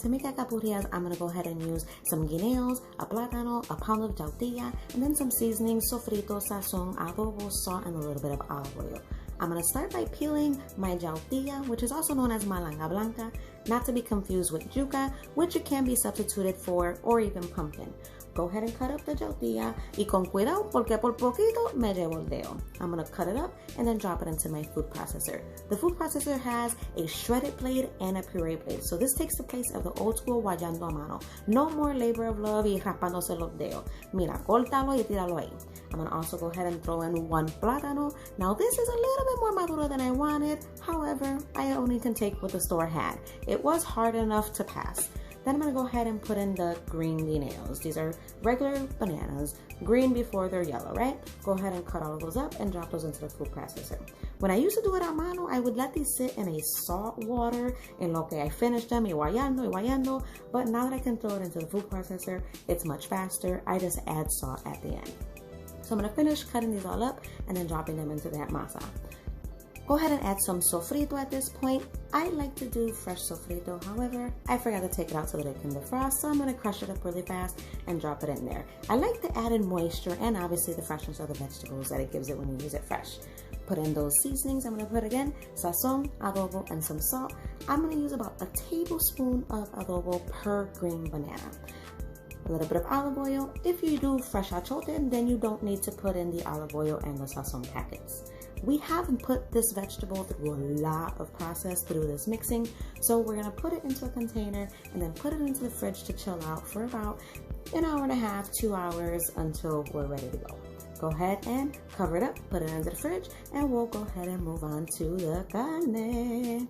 To make alcapurrias, I'm going to go ahead and use some guineos, a platano, a pound of yautia, and then some seasonings, sofrito, sazon, adobo, salt, and a little bit of olive oil. I'm going to start by peeling my yautia, which is also known as malanga blanca, not to be confused with yuca, which it can be substituted for, or even pumpkin. Go ahead and cut up the yautia, y con cuidado porque por poquito me llevo el dedo. I'm going to cut it up and then drop it into my food processor. The food processor has a shredded blade and a puree blade, so this takes the place of the old school guayando a mano. No more labor of love y raspándose los dedos. Mira, córtalo y tíralo ahí. I'm going to also go ahead and throw in one plátano. Now this is a little bit more maduro than I wanted. However, I only can take what the store had. It was hard enough to pass. Then I'm going to go ahead and put in the green guineos. These are regular bananas, green before they're yellow, right? Go ahead and cut all of those up and drop those into the food processor. When I used to do it a mano, I would let these sit in a salt water in lo que I finished them, y guayando, but now that I can throw it into the food processor, it's much faster. I just add salt at the end. So I'm going to finish cutting these all up and then dropping them into that masa. Go ahead and add some sofrito at this point. I like to do fresh sofrito, however, I forgot to take it out so that it can defrost, so I'm going to crush it up really fast and drop it in there. I like the added moisture and obviously the freshness of the vegetables that it gives it when you use it fresh. Put in those seasonings. I'm going to put again sazon, adobo, and some salt. I'm going to use about a tablespoon of adobo per green banana. A little bit of olive oil. If you do fresh achote, then you don't need to put in the olive oil and the sazon packets. We haven't put this vegetable through a lot of process through this mixing, so we're gonna put it into a container and then put it into the fridge to chill out for about an hour and a half, 2 hours until we're ready to go. Go ahead and cover it up, put it into the fridge, and we'll go ahead and move on to the carne.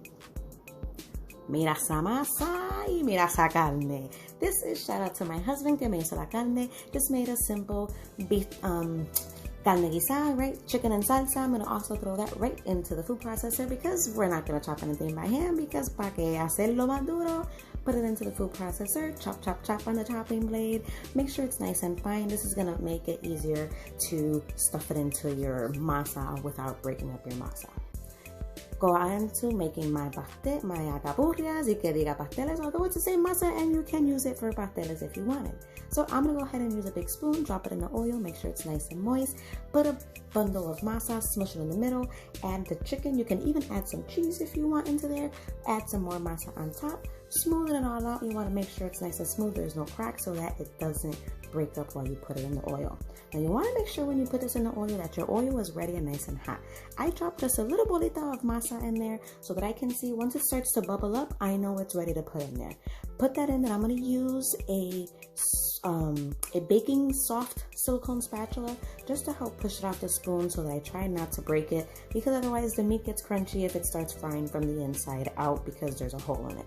Mira esa masa y mira esa carne. This is shout out to my husband que me hizo la carne. Just made a simple beef, carne guisada, right? Chicken and salsa. I'm going to also throw that right into the food processor because we're not going to chop anything by hand because para que hacerlo más duro, put it into the food processor, chop, chop, chop on the chopping blade. Make sure it's nice and fine. This is going to make it easier to stuff it into your masa without breaking up your masa. Go on to making my alcapurrias, y que diga pasteles, although it's the same masa and you can use it for pasteles if you wanted. So I'm going to go ahead and use a big spoon, drop it in the oil, make sure it's nice and moist, put a bundle of masa, smush it in the middle, add the chicken. You can even add some cheese if you want into there, add some more masa on top, smooth it all out. You want to make sure it's nice and smooth, there's no crack so that it doesn't break up while you put it in the oil. Now you want to make sure when you put this in the oil that your oil is ready and nice and hot. I dropped just a little bolita of masa in there so that I can see once it starts to bubble up, I know it's ready to put in there. Put that in, then I'm going to use a baking soft silicone spatula just to help push it off the spoon so that I try not to break it, because otherwise the meat gets crunchy if it starts frying from the inside out because there's a hole in it.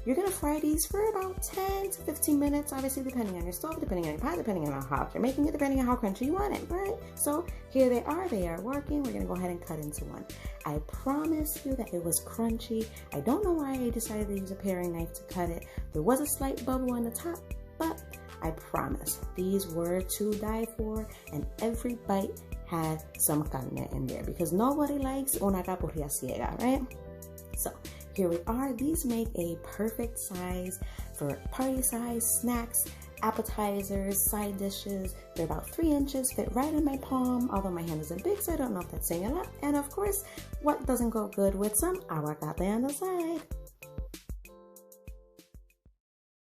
You're going to fry these for about 10 to 15 minutes, obviously depending on your stove, depending on your pot, depending on how hot you're making it, depending on how crunchy you want it, right? So here they are working. We're going to go ahead and cut into one. I promise you that it was crunchy. I don't know why I decided to use a paring knife to cut it. There was a slight bubble on the top, but I promise these were to die for, and every bite had some carne in there because nobody likes una alcapurria ciega, right? So here we are. These make a perfect size for party size, snacks, appetizers, side dishes. They're about 3 inches, fit right in my palm, although my hand isn't big, so I don't know if that's saying a lot. And of course, what doesn't go good with some aguacate on the side?